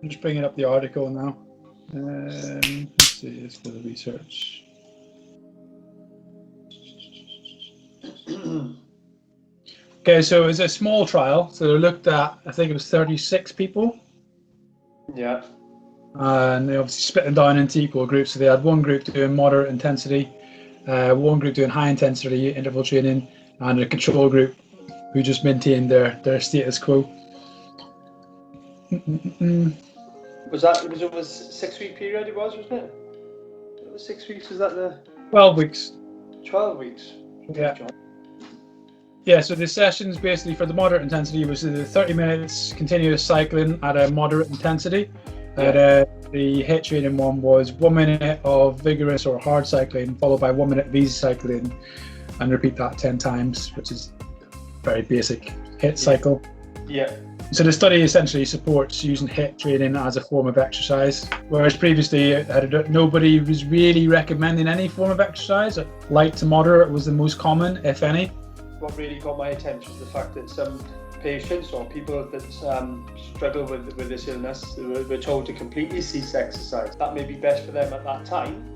I'm just bringing up the article now. Let's see, let's go to research. Okay, so it's a small trial. So they looked at, I think it was 36 people. Yeah. And they obviously split them down into equal groups. So they had one group doing moderate intensity, one group doing high intensity interval training, and a control group who just maintained their status quo. Was it over a 6-week period? It was, wasn't it? It was 6 weeks. Was that the 12 weeks? 12 weeks. Yeah. Yeah, so the sessions basically for the moderate intensity was the 30 minutes continuous cycling at a moderate intensity. Yeah. The HIIT training one was 1 minute of vigorous or hard cycling, followed by 1 minute of easy cycling, and repeat that 10 times, which is very basic HIIT cycle. Yeah. So the study essentially supports using HIIT training as a form of exercise, whereas previously nobody was really recommending any form of exercise. Light to moderate was the most common, if any. What really got my attention is the fact that some patients or people that struggle with this illness were told to completely cease exercise. That may be best for them at that time,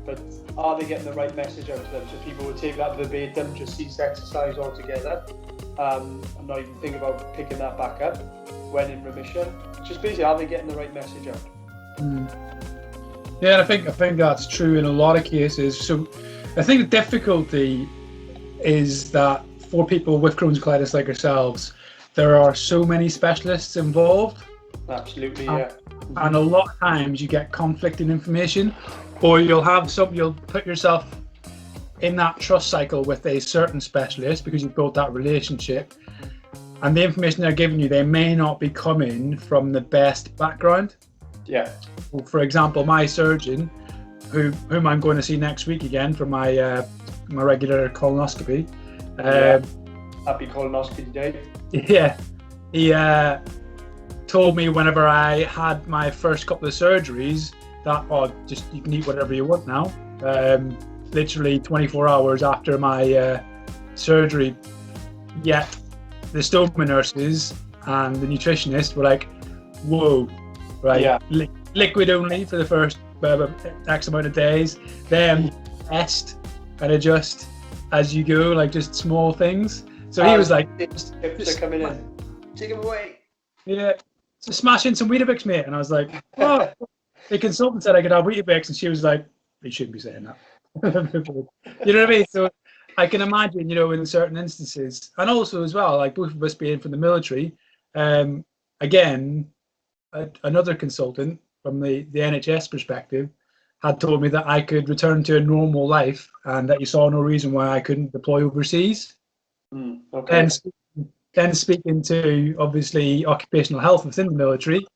but are they getting the right message out to them? So people would take that verbatim, just cease exercise altogether, and not even think about picking that back up when in remission. Just basically, are they getting the right message out? Yeah, I think that's true in a lot of cases. So I think the difficulty is that for people with Crohn's colitis like ourselves, there are so many specialists involved. Absolutely, yeah. And a lot of times you get conflicting information, or you'll put yourself in that trust cycle with a certain specialist because you've built that relationship, and the information they're giving you, they may not be coming from the best background. Yeah. For example, my surgeon, whom I'm going to see next week again for my regular colonoscopy. Happy colonoscopy day. Yeah, he told me whenever I had my first couple of surgeries that just you can eat whatever you want now. Literally 24 hours after my surgery, yet the stoma nurses and the nutritionist were like, "Whoa, right? Yeah. Liquid only for the first X amount of days, then test and adjust as you go, like just small things." So he was like, "Tips are coming in. Take them away." Yeah, so smash in some Weetabix, mate. And I was like, "Oh." The consultant said I could have Weetabix, and she was like, "You shouldn't be saying that." You know what I mean? So I can imagine, in certain instances, and also as well, like both of us being from the military, again, another consultant from the NHS perspective had told me that I could return to a normal life and that you saw no reason why I couldn't deploy overseas. Okay. Then speaking to, obviously, occupational health within the military,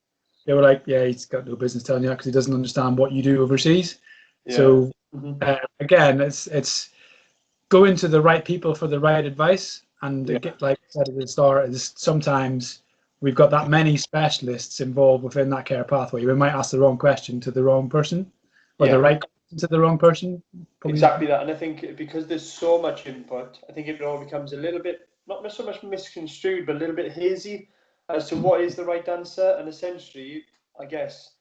they were like, "Yeah, he's got no business telling you that because he doesn't understand what you do overseas." Yeah. So again, it's going to the right people for the right advice. And like I said at the start, is sometimes we've got that many specialists involved within that care pathway. We might ask the wrong question to the wrong person, or the right question to the wrong person. Probably. Exactly that. And I think because there's so much input, I think it all becomes a little bit, not so much misconstrued, but a little bit hazy as to what is the right answer. And essentially, I guess,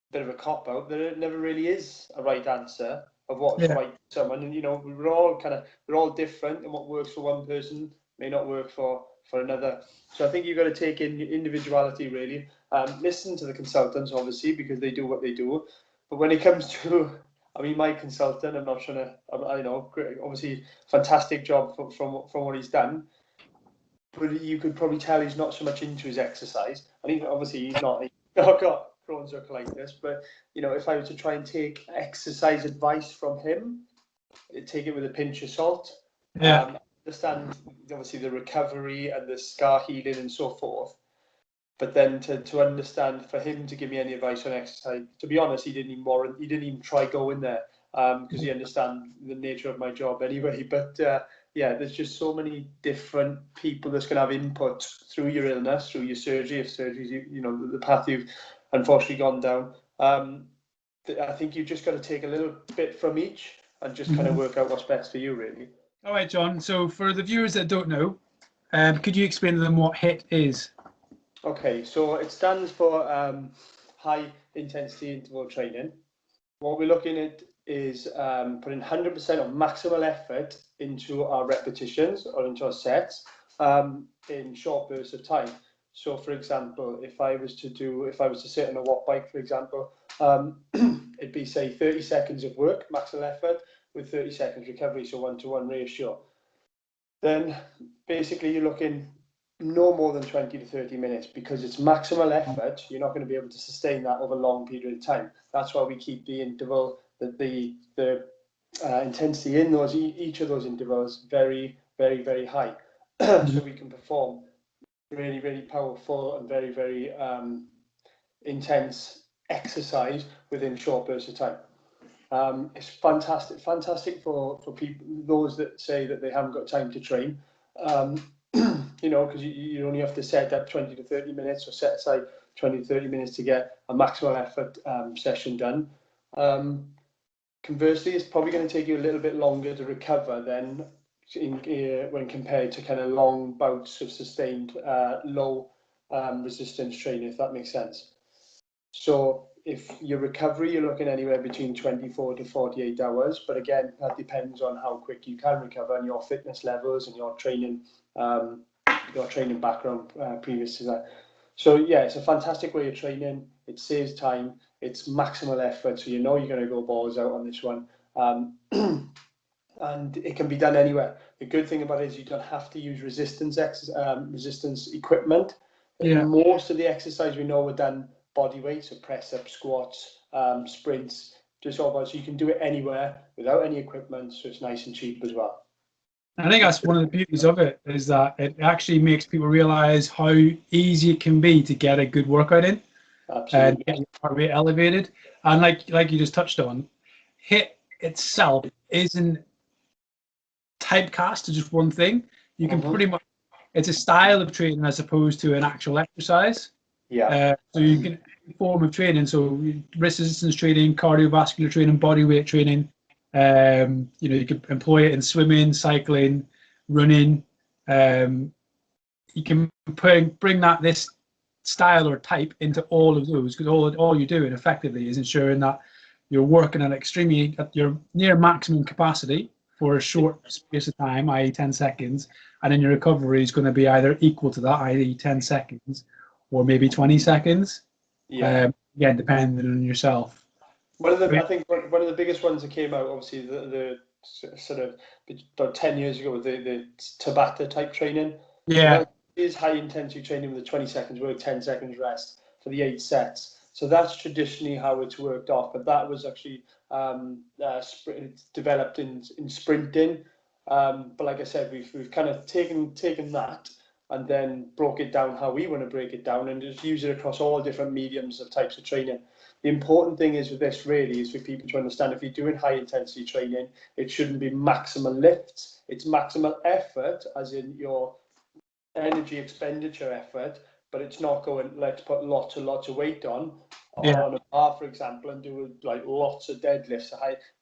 a bit of a cop-out, there never really is a right answer of what's right for someone. And, we're all different, and what works for one person may not work for another. So I think you've got to take in individuality, really. Listen to the consultants, obviously, because they do what they do. But when it comes to, my consultant, I'm not trying to, I know, obviously, fantastic job from what he's done. But you could probably tell he's not so much into his exercise. I mean, obviously, he's not got Crohn's or colitis. But, if I were to try and take exercise advice from him, take it with a pinch of salt. Yeah. Understand, obviously, the recovery and the scar healing and so forth. But then to understand, for him to give me any advice on exercise, to be honest, he didn't even try going there because he understands the nature of my job anyway. But there's just so many different people that's going to have input through your illness, through your surgery, if surgery's the path you've unfortunately gone down. I think you've just got to take a little bit from each and just kind of work out what's best for you, really. All right, John. So for the viewers that don't know, could you explain to them what HIIT is? Okay, so it stands for high intensity interval training. What we're looking at is putting 100% of maximal effort into our repetitions or into our sets in short bursts of time. So, for example, if I was to sit on a watt bike, for example, it'd be say 30 seconds of work, maximal effort, with 30 seconds recovery, so 1-to-1 ratio. Then basically you're looking no more than 20 to 30 minutes, because it's maximal effort. You're not going to be able to sustain that over a long period of time. That's why we keep the interval, the intensity in those each of those intervals very, very, very high, so we can perform really, really powerful and very, very intense exercise within short bursts of time. It's fantastic for people, those that say that they haven't got time to train. You know, because you only have to set up 20 to 30 minutes, or set aside 20 to 30 minutes to get a maximal effort session done. Conversely, it's probably going to take you a little bit longer to recover than when compared to kind of long bouts of sustained low resistance training, if that makes sense. So if your recovery, you're looking anywhere between 24 to 48 hours, but again, that depends on how quick you can recover and your fitness levels and your training background previous to that. So yeah, it's a fantastic way of training. It saves time. It's maximal effort, so you know you're going to go balls out on this one. And it can be done anywhere. The good thing about it is you don't have to use resistance equipment. Yeah. Most of the exercise we know are done body weight, so press up, squats, sprints, just all about. So you can do it anywhere without any equipment, so it's nice and cheap as well. I think that's one of the beauties of it, is that it actually makes people realize how easy it can be to get a good workout in. Absolutely. And get your heart rate elevated. And like you just touched on, HIIT itself isn't typecast to just one thing. You can pretty much, it's a style of training as opposed to an actual exercise. Yeah. So you can form of training, so resistance training, cardiovascular training, body weight training. You know, you can employ it in swimming, cycling, running. You can bring this style or type into all of those, because all you're doing effectively is ensuring that you're working at your near maximum capacity for a short space of time, i.e. 10 seconds, and then your recovery is going to be either equal to that, i.e. 10 seconds, or maybe 20 seconds. Yeah. Again, depending on yourself. I think one of the biggest ones that came out, obviously, the sort of about 10 years ago, the Tabata type training. Yeah. So that is high intensity training with the 20 seconds work, 10 seconds rest for the 8 sets. So that's traditionally how it's worked off. But that was actually developed in sprinting. But like I said, we've kind of taken that and then broke it down how we want to break it down, and just use it across all different mediums of types of training. The important thing is with this really is for people to understand, if you're doing high intensity training, it shouldn't be maximal lifts. It's maximal effort, as in your energy expenditure effort, but it's not going, let's put lots and lots of weight on a bar, for example, and do like lots of deadlifts.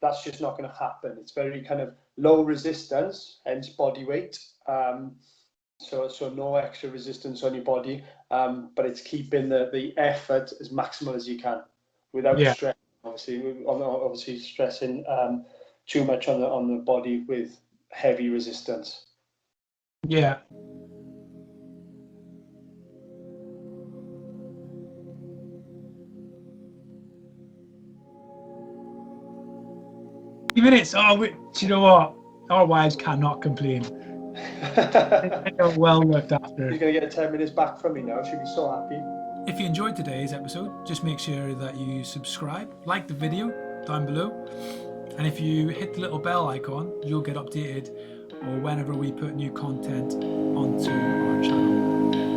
That's just not going to happen. It's very kind of low resistance, hence body weight. So no extra resistance on your body, but it's keeping the effort as maximal as you can without stress. Obviously stressing too much on the body with heavy resistance. Yeah. Minutes. Do you know what? Our wives cannot complain. They are well looked after. You're going to get 10 minutes back from me now. She'll be so happy. If you enjoyed today's episode, just make sure that you subscribe, like the video down below, and if you hit the little bell icon, you'll get updated or whenever we put new content onto our channel.